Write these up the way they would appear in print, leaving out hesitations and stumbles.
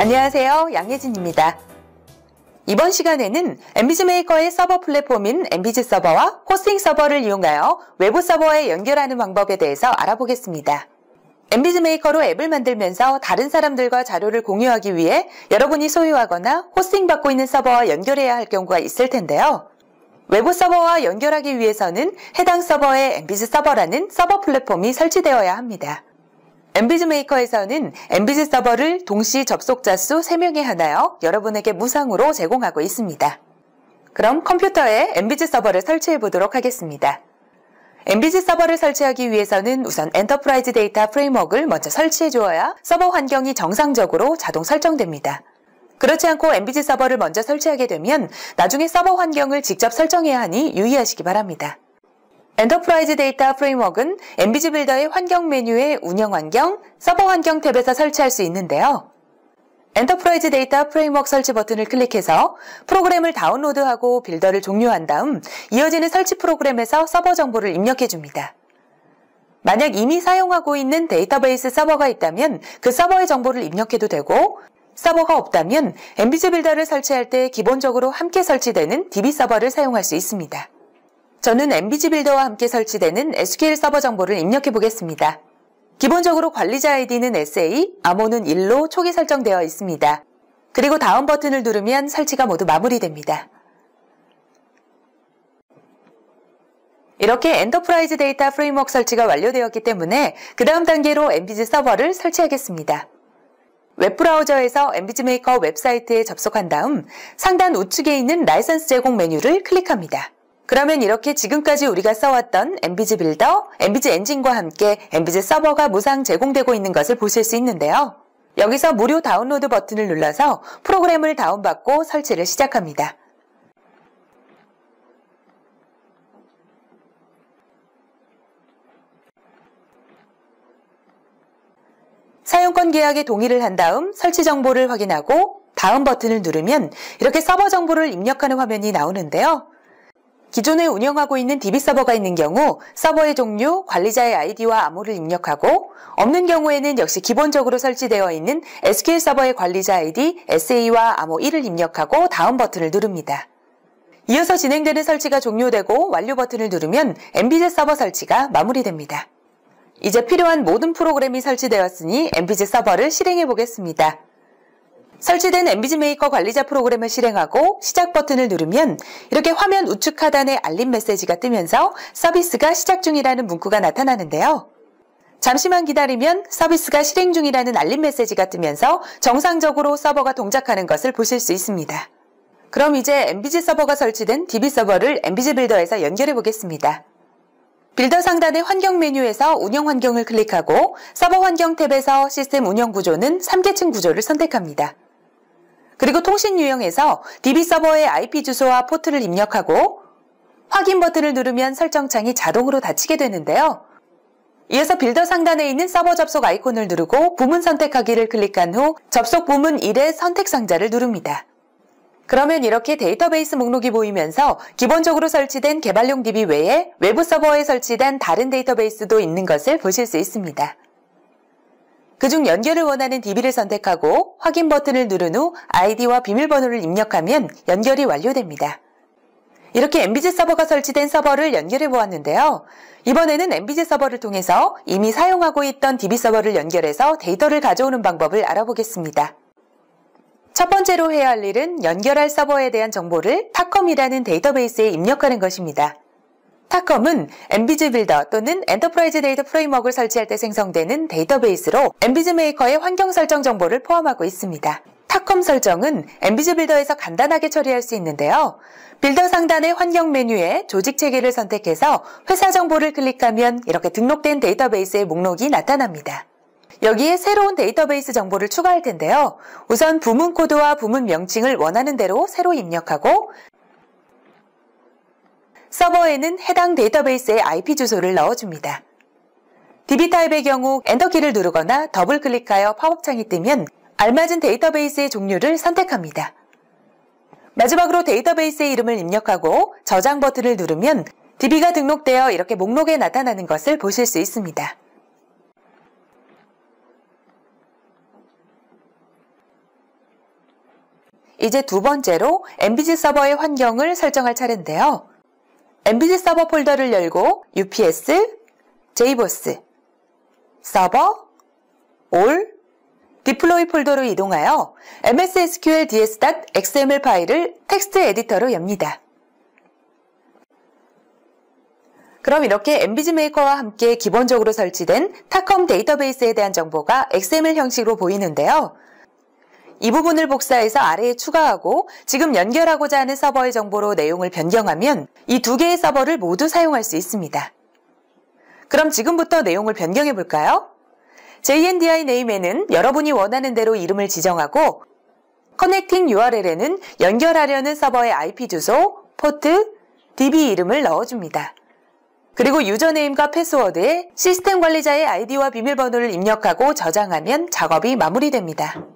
안녕하세요, 양예진입니다. 이번 시간에는 엠비즈 메이커의 서버 플랫폼인 엠비즈 서버와 호스팅 서버를 이용하여 외부 서버에 연결하는 방법에 대해서 알아보겠습니다. 엠비즈 메이커로 앱을 만들면서 다른 사람들과 자료를 공유하기 위해 여러분이 소유하거나 호스팅 받고 있는 서버와 연결해야 할 경우가 있을 텐데요. 외부 서버와 연결하기 위해서는 해당 서버에 엠비즈 서버라는 서버 플랫폼이 설치되어야 합니다. 엠비즈 메이커에서는 엠비즈 서버를 동시 접속자 수 3명에 하나여 여러분에게 무상으로 제공하고 있습니다. 그럼 컴퓨터에 엠비즈 서버를 설치해 보도록 하겠습니다. 엠비즈 서버를 설치하기 위해서는 우선 엔터프라이즈 데이터 프레임워크를 먼저 설치해 주어야 서버 환경이 정상적으로 자동 설정됩니다. 그렇지 않고 엠비즈 서버를 먼저 설치하게 되면 나중에 서버 환경을 직접 설정해야 하니 유의하시기 바랍니다. 엔터프라이즈 데이터 프레임워크는 엠비즈 빌더의 환경 메뉴의 운영 환경, 서버 환경 탭에서 설치할 수 있는데요. 엔터프라이즈 데이터 프레임워크 설치 버튼을 클릭해서 프로그램을 다운로드하고 빌더를 종료한 다음 이어지는 설치 프로그램에서 서버 정보를 입력해 줍니다. 만약 이미 사용하고 있는 데이터베이스 서버가 있다면 그 서버의 정보를 입력해도 되고, 서버가 없다면 엠비즈 빌더를 설치할 때 기본적으로 함께 설치되는 DB 서버를 사용할 수 있습니다. 저는 엠비즈 빌더와 함께 설치되는 SQL 서버 정보를 입력해 보겠습니다. 기본적으로 관리자 아이디는 SA, 암호는 1로 초기 설정되어 있습니다. 그리고 다음 버튼을 누르면 설치가 모두 마무리됩니다. 이렇게 엔터프라이즈 데이터 프레임워크 설치가 완료되었기 때문에 그 다음 단계로 엠비즈 서버를 설치하겠습니다. 웹브라우저에서 엠비즈 메이커 웹사이트에 접속한 다음 상단 우측에 있는 라이선스 제공 메뉴를 클릭합니다. 그러면 이렇게 지금까지 우리가 써왔던 엠비즈 빌더, 엠비즈 엔진과 함께 엠비즈 서버가 무상 제공되고 있는 것을 보실 수 있는데요. 여기서 무료 다운로드 버튼을 눌러서 프로그램을 다운받고 설치를 시작합니다. 사용권 계약에 동의를 한 다음 설치 정보를 확인하고 다음 버튼을 누르면 이렇게 서버 정보를 입력하는 화면이 나오는데요. 기존에 운영하고 있는 DB 서버가 있는 경우 서버의 종류, 관리자의 아이디와 암호를 입력하고, 없는 경우에는 역시 기본적으로 설치되어 있는 SQL 서버의 관리자 아이디, SA와 암호 1을 입력하고 다음 버튼을 누릅니다. 이어서 진행되는 설치가 종료되고 완료 버튼을 누르면 엠비즈 서버 설치가 마무리됩니다. 이제 필요한 모든 프로그램이 설치되었으니 엠비즈 서버를 실행해 보겠습니다. 설치된 엠비즈 메이커 관리자 프로그램을 실행하고 시작 버튼을 누르면 이렇게 화면 우측 하단에 알림 메시지가 뜨면서 서비스가 시작 중이라는 문구가 나타나는데요. 잠시만 기다리면 서비스가 실행 중이라는 알림 메시지가 뜨면서 정상적으로 서버가 동작하는 것을 보실 수 있습니다. 그럼 이제 엠비즈 서버가 설치된 DB 서버를 엠비즈 빌더에서 연결해 보겠습니다. 빌더 상단의 환경 메뉴에서 운영 환경을 클릭하고 서버 환경 탭에서 시스템 운영 구조는 3계층 구조를 선택합니다. 그리고 통신 유형에서 DB 서버의 IP 주소와 포트를 입력하고 확인 버튼을 누르면 설정창이 자동으로 닫히게 되는데요. 이어서 빌더 상단에 있는 서버 접속 아이콘을 누르고 부문 선택하기를 클릭한 후 접속 부문 1의 선택 상자를 누릅니다. 그러면 이렇게 데이터베이스 목록이 보이면서 기본적으로 설치된 개발용 DB 외에 외부 서버에 설치된 다른 데이터베이스도 있는 것을 보실 수 있습니다. 그중 연결을 원하는 DB를 선택하고 확인 버튼을 누른 후 아이디와 비밀번호를 입력하면 연결이 완료됩니다. 이렇게 엠비즈 서버가 설치된 서버를 연결해 보았는데요. 이번에는 엠비즈 서버를 통해서 이미 사용하고 있던 DB 서버를 연결해서 데이터를 가져오는 방법을 알아보겠습니다. 첫 번째로 해야 할 일은 연결할 서버에 대한 정보를 타컴이라는 데이터베이스에 입력하는 것입니다. 타컴은 엠비즈 빌더 또는 엔터프라이즈 데이터 프레임워크를 설치할 때 생성되는 데이터베이스로 엠비즈 메이커의 환경 설정 정보를 포함하고 있습니다. 타컴 설정은 엠비즈 빌더에서 간단하게 처리할 수 있는데요. 빌더 상단의 환경 메뉴에 조직 체계를 선택해서 회사 정보를 클릭하면 이렇게 등록된 데이터베이스의 목록이 나타납니다. 여기에 새로운 데이터베이스 정보를 추가할 텐데요. 우선 부문 코드와 부문 명칭을 원하는 대로 새로 입력하고 서버에는 해당 데이터베이스의 IP 주소를 넣어줍니다. DB 타입의 경우 엔터키를 누르거나 더블 클릭하여 팝업 창이 뜨면 알맞은 데이터베이스의 종류를 선택합니다. 마지막으로 데이터베이스의 이름을 입력하고 저장 버튼을 누르면 DB가 등록되어 이렇게 목록에 나타나는 것을 보실 수 있습니다. 이제 두 번째로 MBZ 서버의 환경을 설정할 차례인데요. MBZ 서버 폴더를 열고 UPS, JBoss, 서버, all, 디플로이 폴더로 이동하여 MS SQL ds.xml 파일을 텍스트 에디터로 엽니다. 그럼 이렇게 MBZ 메이커와 함께 기본적으로 설치된 타컴 데이터베이스에 대한 정보가 XML 형식으로 보이는데요. 이 부분을 복사해서 아래에 추가하고 지금 연결하고자 하는 서버의 정보로 내용을 변경하면 이 두 개의 서버를 모두 사용할 수 있습니다. 그럼 지금부터 내용을 변경해 볼까요? JNDI 네임에는 여러분이 원하는 대로 이름을 지정하고 커넥팅 URL에는 연결하려는 서버의 IP 주소, 포트, DB 이름을 넣어줍니다. 그리고 유저네임과 패스워드에 시스템 관리자의 아이디와 비밀번호를 입력하고 저장하면 작업이 마무리됩니다.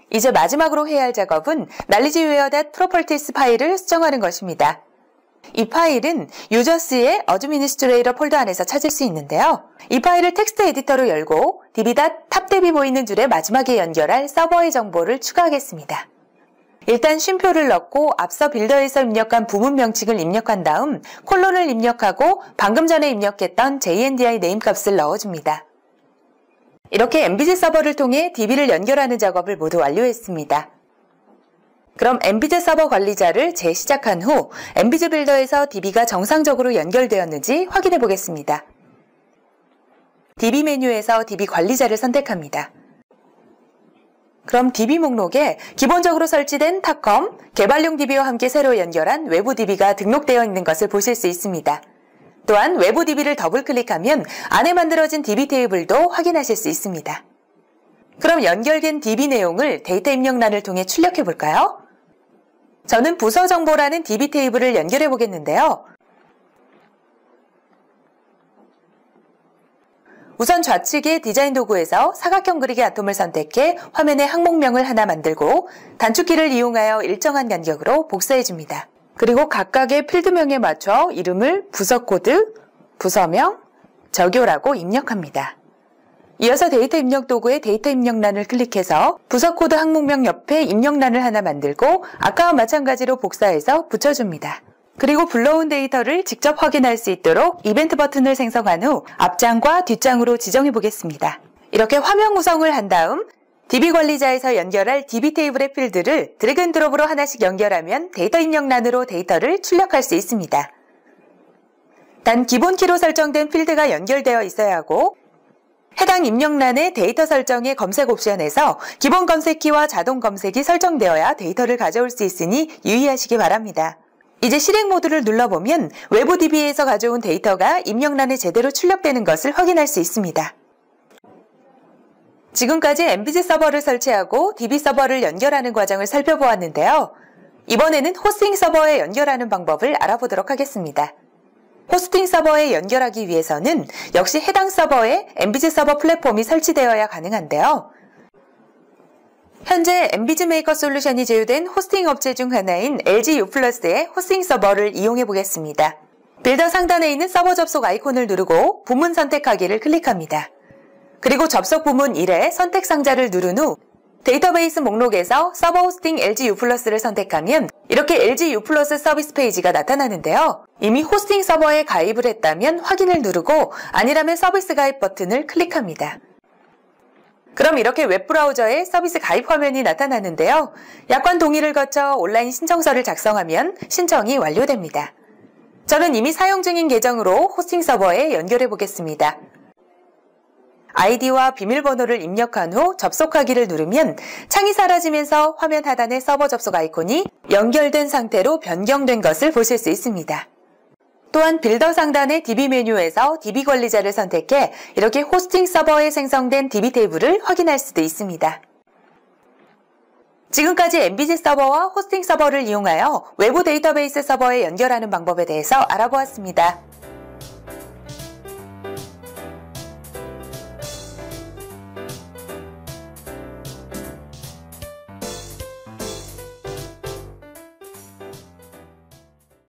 이제 마지막으로 해야 할 작업은 knowledgeware.properties 파일을 수정하는 것입니다. 이 파일은 유저스의 administrator 폴더 안에서 찾을 수 있는데요. 이 파일을 텍스트 에디터로 열고 db.탑 보이는 줄의 마지막에 연결할 서버의 정보를 추가하겠습니다. 일단 쉼표를 넣고 앞서 빌더에서 입력한 부문 명칭을 입력한 다음 콜론을 입력하고 방금 전에 입력했던 JNDI 네임 값을 넣어줍니다. 이렇게 MBZ 서버를 통해 DB를 연결하는 작업을 모두 완료했습니다. 그럼 MBZ 서버 관리자를 재시작한 후 MBZ 빌더에서 DB가 정상적으로 연결되었는지 확인해 보겠습니다. DB 메뉴에서 DB 관리자를 선택합니다. 그럼 DB 목록에 기본적으로 설치된 타컴, 개발용 DB와 함께 새로 연결한 외부 DB가 등록되어 있는 것을 보실 수 있습니다. 또한 외부 DB를 더블클릭하면 안에 만들어진 DB 테이블도 확인하실 수 있습니다. 그럼 연결된 DB 내용을 데이터 입력란을 통해 출력해 볼까요? 저는 부서 정보라는 DB 테이블을 연결해 보겠는데요. 우선 좌측의 디자인 도구에서 사각형 그리기 아톰을 선택해 화면에 항목명을 하나 만들고 단축키를 이용하여 일정한 간격으로 복사해 줍니다. 그리고 각각의 필드명에 맞춰 이름을 부서 코드, 부서명, 적요라고 입력합니다. 이어서 데이터 입력 도구의 데이터 입력란을 클릭해서 부서 코드 항목명 옆에 입력란을 하나 만들고 아까와 마찬가지로 복사해서 붙여줍니다. 그리고 불러온 데이터를 직접 확인할 수 있도록 이벤트 버튼을 생성한 후 앞장과 뒷장으로 지정해 보겠습니다. 이렇게 화면 구성을 한 다음 DB 관리자에서 연결할 DB 테이블의 필드를 드래그 앤 드롭으로 하나씩 연결하면 데이터 입력란으로 데이터를 출력할 수 있습니다. 단 기본 키로 설정된 필드가 연결되어 있어야 하고 해당 입력란의 데이터 설정의 검색 옵션에서 기본 검색키와 자동 검색이 설정되어야 데이터를 가져올 수 있으니 유의하시기 바랍니다. 이제 실행 모드를 눌러보면 외부 DB에서 가져온 데이터가 입력란에 제대로 출력되는 것을 확인할 수 있습니다. 지금까지 MBZ 서버를 설치하고 DB 서버를 연결하는 과정을 살펴보았는데요. 이번에는 호스팅 서버에 연결하는 방법을 알아보도록 하겠습니다. 호스팅 서버에 연결하기 위해서는 역시 해당 서버에 MBZ 서버 플랫폼이 설치되어야 가능한데요. 현재 MBZ 메이커 솔루션이 제휴된 호스팅 업체 중 하나인 LG U+의 호스팅 서버를 이용해 보겠습니다. 빌더 상단에 있는 서버 접속 아이콘을 누르고 부문 선택하기를 클릭합니다. 그리고 접속 부문 1에 선택 상자를 누른 후 데이터베이스 목록에서 서버 호스팅 LG U+를 선택하면 이렇게 LG U+ 서비스 페이지가 나타나는데요. 이미 호스팅 서버에 가입을 했다면 확인을 누르고 아니라면 서비스 가입 버튼을 클릭합니다. 그럼 이렇게 웹브라우저에 서비스 가입 화면이 나타나는데요. 약관 동의를 거쳐 온라인 신청서를 작성하면 신청이 완료됩니다. 저는 이미 사용 중인 계정으로 호스팅 서버에 연결해 보겠습니다. 아이디와 비밀번호를 입력한 후 접속하기를 누르면 창이 사라지면서 화면 하단의 서버 접속 아이콘이 연결된 상태로 변경된 것을 보실 수 있습니다. 또한 빌더 상단의 DB 메뉴에서 DB 관리자를 선택해 이렇게 호스팅 서버에 생성된 DB 테이블을 확인할 수도 있습니다. 지금까지 MBZ 서버와 호스팅 서버를 이용하여 외부 데이터베이스 서버에 연결하는 방법에 대해서 알아보았습니다.